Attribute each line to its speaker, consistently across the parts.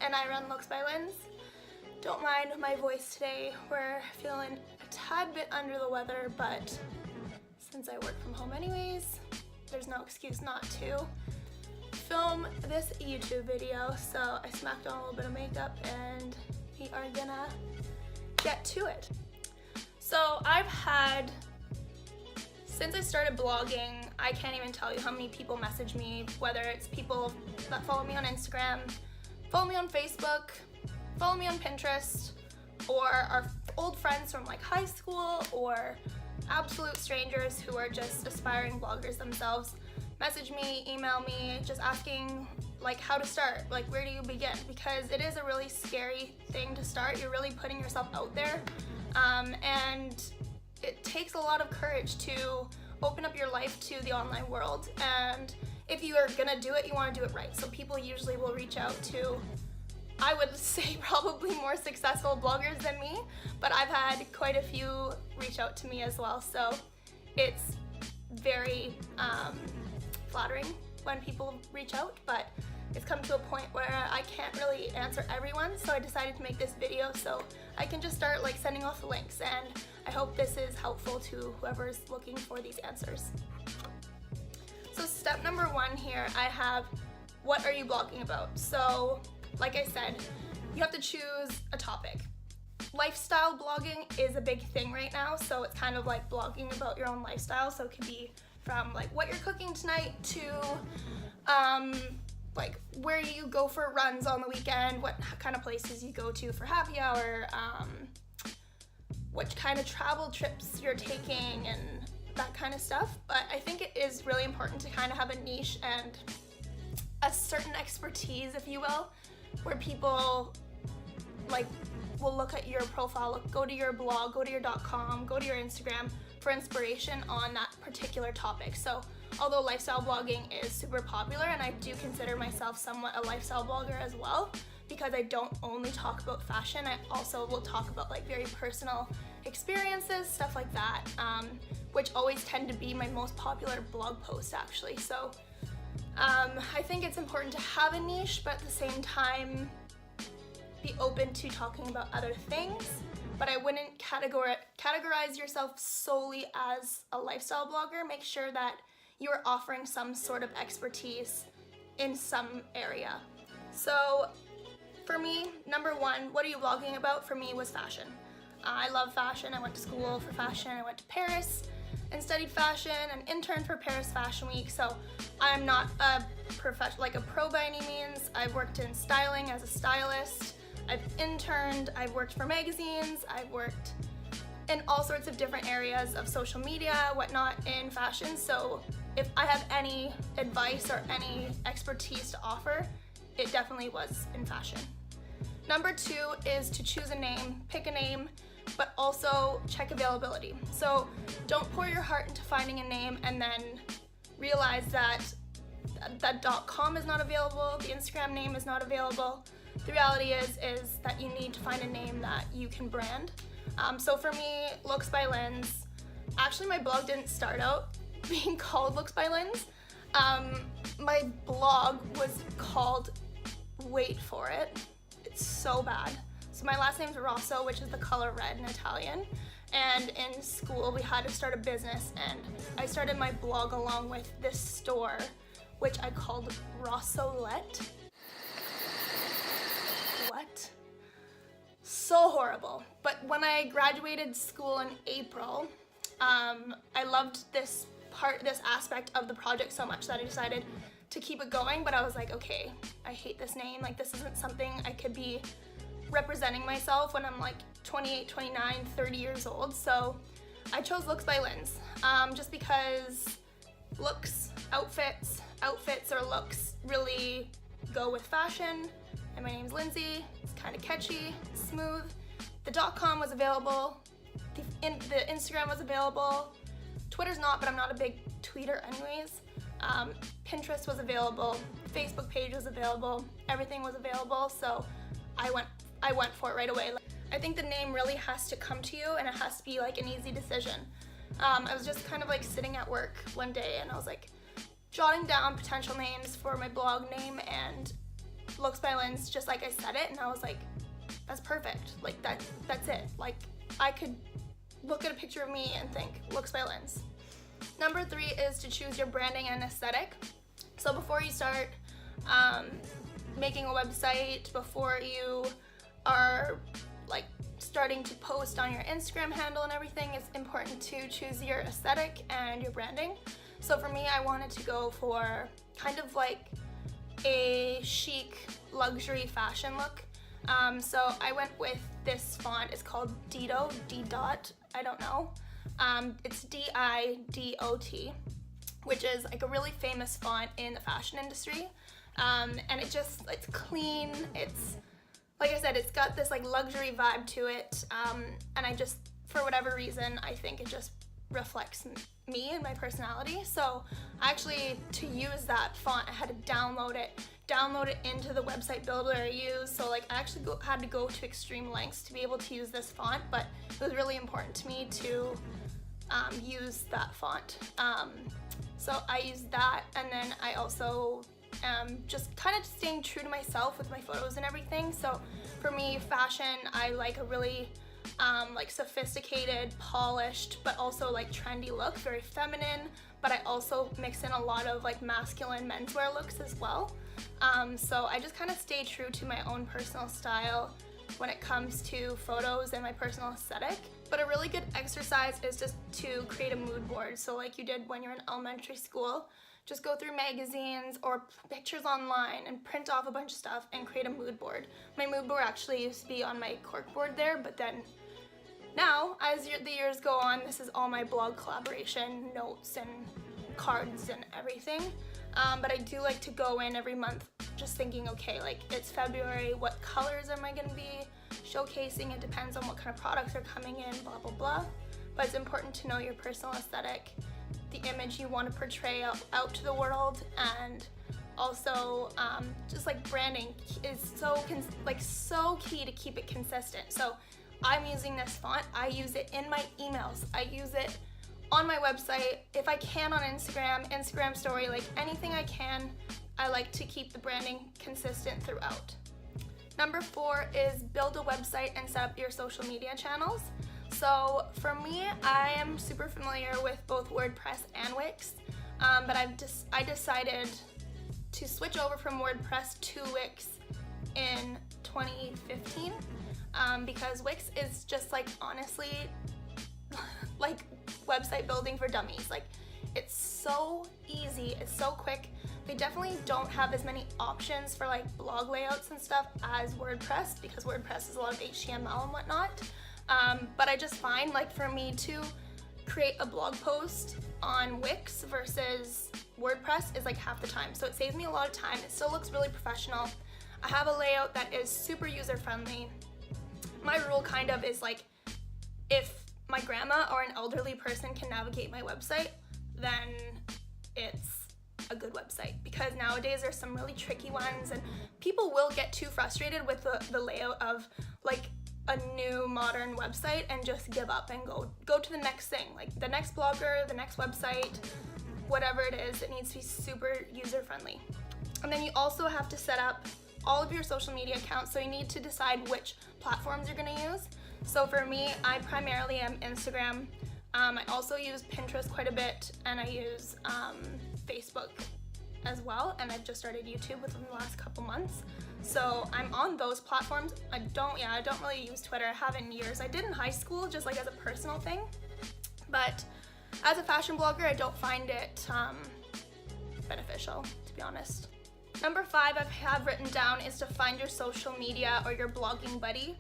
Speaker 1: and I run Looks by Linds. Don't mind my voice today. We're feeling a tad bit under the weather, but since I work from home anyways, there's no excuse not to film this YouTube video. So I smacked on a little bit of makeup and we are gonna get to it. So since I started blogging, I can't even tell you how many people message me, whether it's people that follow me on Instagram, follow me on Facebook, follow me on Pinterest, or are old friends from like high school, or absolute strangers who are just aspiring bloggers themselves. Message me, email me, just asking like how to start, like where do you begin? Because it is a really scary thing to start. You're really putting yourself out there, and it takes a lot of courage to open up your life to the online world. And if you are gonna do it, you wanna do it right. So people usually will reach out to, I would say, probably more successful bloggers than me, but I've had quite a few reach out to me as well. So it's very flattering when people reach out, but it's come to a point where I can't really answer everyone, so I decided to make this video so I can just start like sending off the links, and I hope this is helpful to whoever's looking for these answers. So step number one here, I have, what are you blogging about? So like I said, you have to choose a topic. Lifestyle blogging is a big thing right now, so it's kind of like blogging about your own lifestyle. So it could be from like what you're cooking tonight to like where you go for runs on the weekend, what kind of places you go to for happy hour, what kind of travel trips you're taking, and that kind of stuff. But I think it is really important to kind of have a niche and a certain expertise, if you will, where people like will look at your profile, go to your blog, go to your .com, go to your Instagram for inspiration on that particular topic. So although lifestyle blogging is super popular, and I do consider myself somewhat a lifestyle blogger as well, because I don't only talk about fashion, I also will talk about like very personal experiences, stuff like that, which always tend to be my most popular blog post actually. So I think it's important to have a niche, but at the same time be open to talking about other things. But I wouldn't categorize yourself solely as a lifestyle blogger. Make sure that you are offering some sort of expertise in some area. So for me, number one, what are you blogging about? For me was fashion. I love fashion. I went to school for fashion. I went to Paris and studied fashion and interned for Paris Fashion Week. So I'm not a pro by any means. I've worked in styling as a stylist. I've interned, I've worked for magazines, I've worked in all sorts of different areas of social media, whatnot, in fashion. So if I have any advice or any expertise to offer, it definitely was in fashion. Number two is to choose a name, pick a name, but also check availability. So don't pour your heart into finding a name and then realize that that .com is not available, the Instagram name is not available. The reality is that you need to find a name that you can brand. So for me, Looks by Linds, actually my blog didn't start out being called Looks by Linds. My blog was called, wait for it, it's so bad. So my last name's Rosso, which is the color red in Italian. And in school we had to start a business, and I started my blog along with this store, which I called Rossolette. What? So horrible. But when I graduated school in April, I loved this aspect of the project so much that I decided to keep it going. But I was like, okay, I hate this name. Like, this isn't something I could be representing myself when I'm like 28, 29, 30 years old. So I chose Looks by Linds, just because looks, outfits or looks really go with fashion. And my name's Lindsay, it's kind of catchy, smooth. The .com was available, the Instagram was available, Twitter's not, but I'm not a big tweeter anyways. Pinterest was available, Facebook page was available, everything was available, so I went for it right away. I think the name really has to come to you, and it has to be like an easy decision. I was just kind of like sitting at work one day and I was like jotting down potential names for my blog name, and Looks by Linds, just like I said it, and I was like, that's perfect. Like that's it. Like I could look at a picture of me and think, Looks by Linds. Number 3 is to choose your branding and aesthetic. So before you start making a website, before you are like starting to post on your Instagram handle and everything, it's important to choose your aesthetic and your branding. So for me, I wanted to go for kind of like a chic luxury fashion look. So I went with this font. It's called Didot, D-dot, I don't know. It's D-I-D-O-T, which is like a really famous font in the fashion industry. And it's clean. It's, like I said, it's got this like luxury vibe to it. And I just, for whatever reason, I think it just reflects me and my personality. So actually, to use that font, I had to download it into the website builder I use. So like I actually had to go to extreme lengths to be able to use this font, but it was really important to me to use that font. So I used that, and then I also just kind of staying true to myself with my photos and everything. So for me, fashion, I like a really like sophisticated, polished, but also like trendy look, very feminine, but I also mix in a lot of like masculine menswear looks as well. So I just kind of stay true to my own personal style when it comes to photos and my personal aesthetic. But a really good exercise is just to create a mood board. So like you did when you're in elementary school, just go through magazines or pictures online and print off a bunch of stuff and create a mood board. My mood board actually used to be on my corkboard there, but then now, as the years go on, this is all my blog collaboration notes and cards and everything. But I do like to go in every month just thinking, okay, like it's February, what colors am I gonna be showcasing? It depends on what kind of products are coming in, blah, blah, blah. But it's important to know your personal aesthetic, the image you want to portray out to the world, and also just like branding is so key to keep it consistent. So I'm using this font, I use it in my emails, I use it on my website, if I can on Instagram story, like anything I can, I like to keep the branding consistent throughout. Number 4 is build a website and set up your social media channels. So for me, I am super familiar with both WordPress and Wix, but I decided to switch over from WordPress to Wix in 2015 because Wix is just like honestly like website building for dummies. Like it's so easy, it's so quick. They definitely don't have as many options for like blog layouts and stuff as WordPress, because WordPress is a lot of HTML and whatnot. But I just find like for me to create a blog post on Wix versus WordPress is like half the time. So it saves me a lot of time. It still looks really professional. I have a layout that is super user friendly. My rule kind of is like, if my grandma or an elderly person can navigate my website, then it's a good website, because nowadays there's some really tricky ones and people will get too frustrated with the layout of like a new modern website and just give up and go to the next thing, like the next blogger, the next website, whatever it is. It needs to be super user friendly. And then you also have to set up all of your social media accounts, so you need to decide which platforms you're going to use. So for me, I primarily am Instagram. I also use Pinterest quite a bit, and I use Facebook as well, and I've just started YouTube within the last couple months. So I'm on those platforms. I don't really use Twitter. I haven't in years. I did in high school, just like as a personal thing. But as a fashion blogger, I don't find it beneficial, to be honest. Number 5 I have written down is to find your social media or your blogging buddy.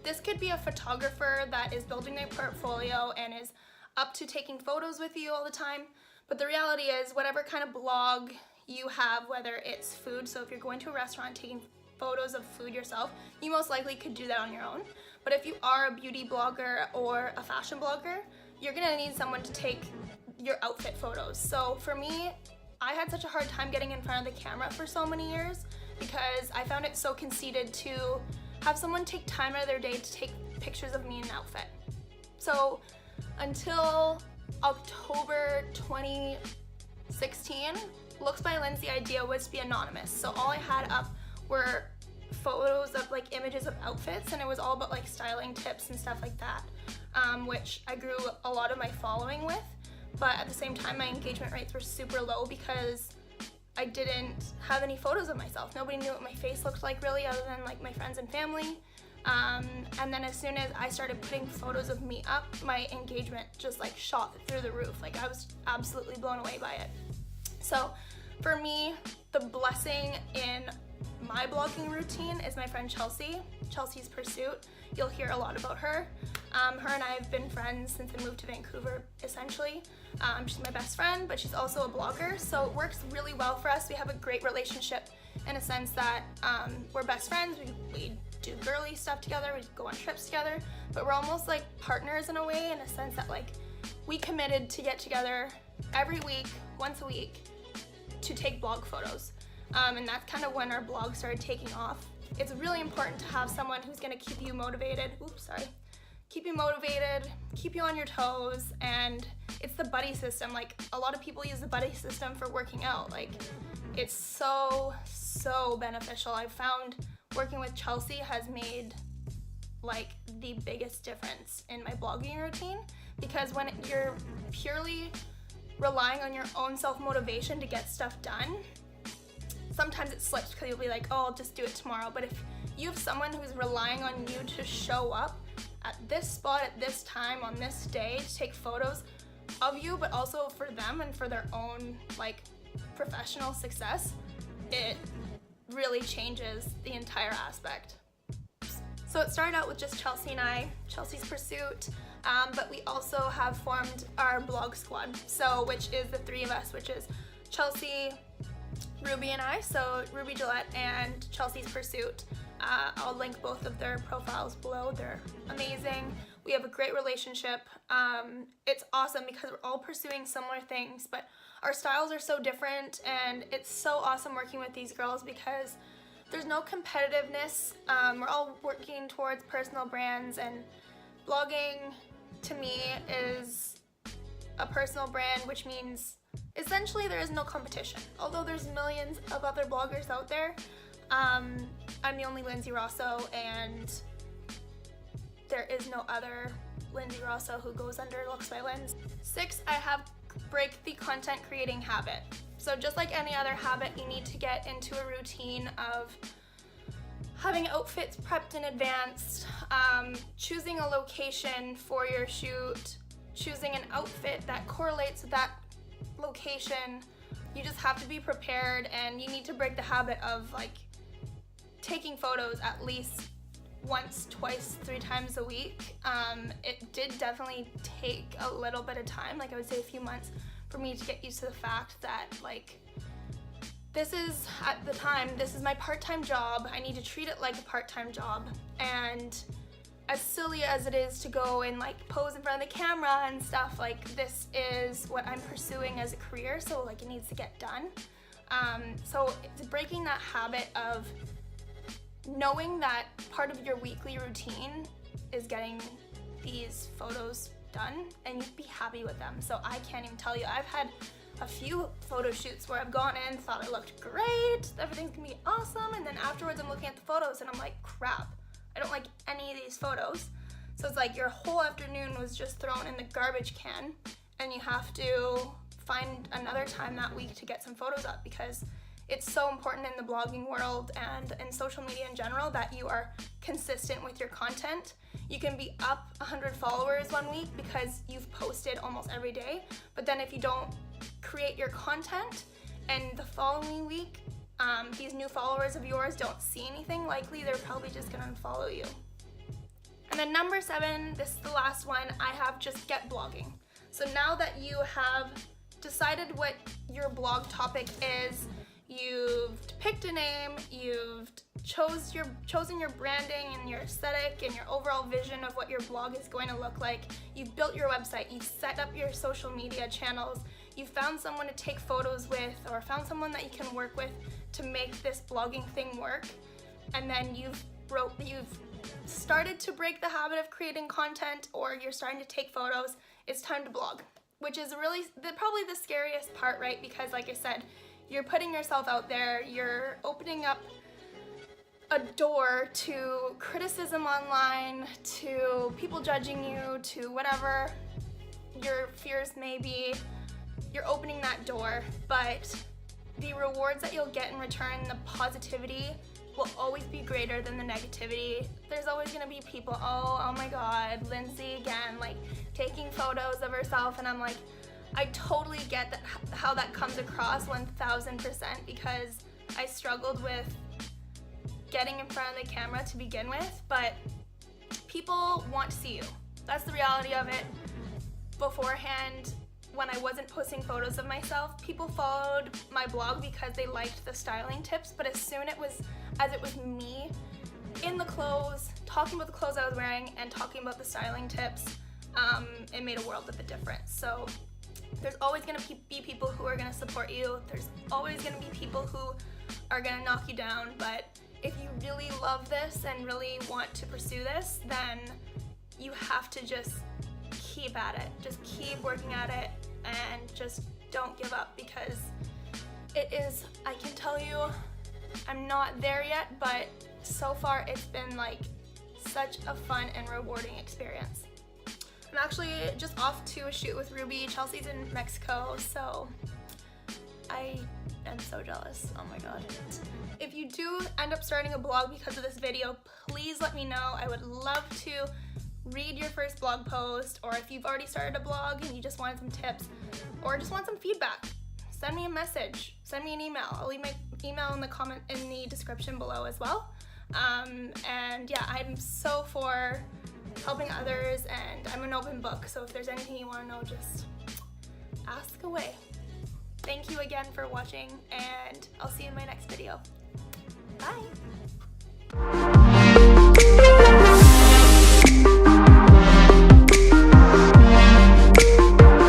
Speaker 1: This could be a photographer that is building their portfolio and is up to taking photos with you all the time. But the reality is, whatever kind of blog you have, whether it's food, so if you're going to a restaurant taking photos of food yourself, you most likely could do that on your own. But if you are a beauty blogger or a fashion blogger, you're gonna need someone to take your outfit photos. So for me, I had such a hard time getting in front of the camera for so many years because I found it so conceited to have someone take time out of their day to take pictures of me in an outfit. So until October 2016, Looks by Linds, the idea was to be anonymous. So all I had up were photos of like images of outfits, and it was all about like styling tips and stuff like that, which I grew a lot of my following with. But at the same time, my engagement rates were super low because I didn't have any photos of myself. Nobody knew what my face looked like really, other than like my friends and family. And then as soon as I started putting photos of me up, my engagement just like shot through the roof. Like I was absolutely blown away by it. So for me, the blessing in my blogging routine is my friend Chelsea, Chelsea's Pursuit. You'll hear a lot about her. Her and I have been friends since I moved to Vancouver, essentially. She's my best friend, but she's also a blogger, so it works really well for us. We have a great relationship in a sense that we're best friends. We do girly stuff together, we go on trips together, but we're almost like partners in a way, in a sense that like we committed to get together every week, once a week, to take blog photos. And that's kind of when our blog started taking off. It's really important to have someone who's gonna keep you motivated. Keep you motivated, keep you on your toes, and it's the buddy system. Like a lot of people use the buddy system for working out. Like it's so beneficial. I've found working with Chelsea has made like the biggest difference in my blogging routine, because when you're purely relying on your own self-motivation to get stuff done, sometimes it slips because you'll be like, oh, I'll just do it tomorrow. But if you have someone who's relying on you to show up at this spot at this time on this day to take photos of you, but also for them and for their own like professional success, it really changes the entire aspect. So it started out with just Chelsea and I, Chelsea's Pursuit, but we also have formed our blog squad, so which is the three of us, which is Chelsea, Ruby and I, so Ruby Gillett and Chelsea's Pursuit. I'll link both of their profiles below. They're amazing. We have a great relationship. It's awesome because we're all pursuing similar things, but our styles are so different, and it's so awesome working with these girls because there's no competitiveness. We're all working towards personal brands, and blogging to me is a personal brand, which means essentially there is no competition. Although there's millions of other bloggers out there, I'm the only Lindsay Rosso, and there is no other Lindsay Rosso who goes under Looks by Linds. 6, I have break the content creating habit. So just like any other habit, you need to get into a routine of having outfits prepped in advance, choosing a location for your shoot, choosing an outfit that correlates with that location. You just have to be prepared, and you need to break the habit of like taking photos at least once, twice, 3 times a week. It did definitely take a little bit of time, like I would say a few months, for me to get used to the fact that like this is, at the time, this is my part-time job. I need to treat it like a part-time job, and as silly as it is to go and like pose in front of the camera and stuff, like this is what I'm pursuing as a career, so like it needs to get done. So it's breaking that habit of knowing that part of your weekly routine is getting these photos done, and you'd be happy with them. So I can't even tell you, I've had a few photo shoots where I've gone in, thought it looked great, everything's gonna be awesome, and then afterwards I'm looking at the photos and I'm like, crap, I don't like any of these photos. So it's like your whole afternoon was just thrown in the garbage can, and you have to find another time that week to get some photos up, because it's so important in the blogging world and in social media in general that you are consistent with your content. You can be up 100 followers one week because you've posted almost every day, but then if you don't create your content and the following week these new followers of yours don't see anything, likely they're probably just gonna unfollow you. And then number 7, this is the last one, I have just get blogging. So now that you have decided what your blog topic is, you've picked a name, you've chosen your branding and your aesthetic and your overall vision of what your blog is going to look like, you've built your website, you've set up your social media channels, you've found someone to take photos with, or found someone that you can work with to make this blogging thing work, and then you've started to break the habit of creating content, or you're starting to take photos, it's time to blog, which is really probably the scariest part, right? Because like I said, you're putting yourself out there, you're opening up a door to criticism online, to people judging you, to whatever your fears may be. You're opening that door, but the rewards that you'll get in return, the positivity, will always be greater than the negativity. There's always gonna be people, oh my God, Lindsay again, like taking photos of herself, and I'm like, I totally get that, how that comes across 1000%, because I struggled with getting in front of the camera to begin with, but people want to see you. That's the reality of it. Beforehand, when I wasn't posting photos of myself, people followed my blog because they liked the styling tips, but as soon as it was me in the clothes, talking about the clothes I was wearing and talking about the styling tips, it made a world of a difference. So there's always gonna be people who are gonna support you. There's always gonna be people who are gonna knock you down, but if you really love this and really want to pursue this, then you have to just keep at it. Just keep working at it and just don't give up, because it is, I can tell you, I'm not there yet, but so far it's been like such a fun and rewarding experience. I'm actually just off to a shoot with Ruby. Chelsea's in Mexico, so I am so jealous. Oh my God. If you do end up starting a blog because of this video, please let me know. I would love to read your first blog post, or if you've already started a blog and you just wanted some tips or just want some feedback, send me a message, send me an email. I'll leave my email in the description below as well. And yeah, I'm so for helping others, and I'm an open book, so if there's anything you want to know, just ask away. Thank you again for watching, and I'll see you in my next video. Bye!